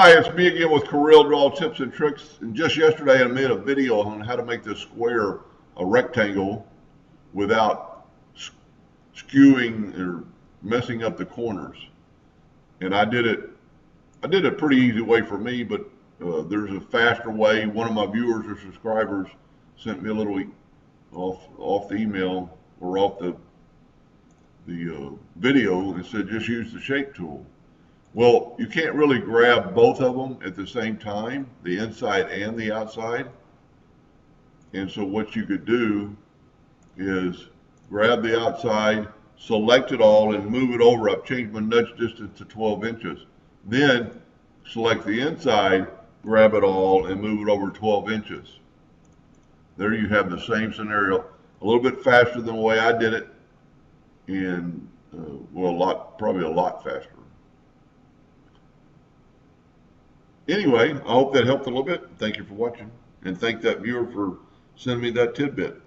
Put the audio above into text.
Hi, it's me again with Corel Draw Tips and Tricks. And just yesterday I made a video on how to make this square a rectangle without skewing or messing up the corners. And I did it a pretty easy way for me, but there's a faster way. One of my viewers or subscribers sent me a little off the email or off the video and said just use the shape tool. Well, you can't really grab both of them at the same time, the inside and the outside. And so what you could do is grab the outside, select it all, and move it over. I've changed my nudge distance to 12 inches. Then select the inside, grab it all, and move it over 12 inches. There you have the same scenario, a little bit faster than the way I did it, and probably a lot faster. Anyway, I hope that helped a little bit. Thank you for watching, and thank that viewer for sending me that tidbit.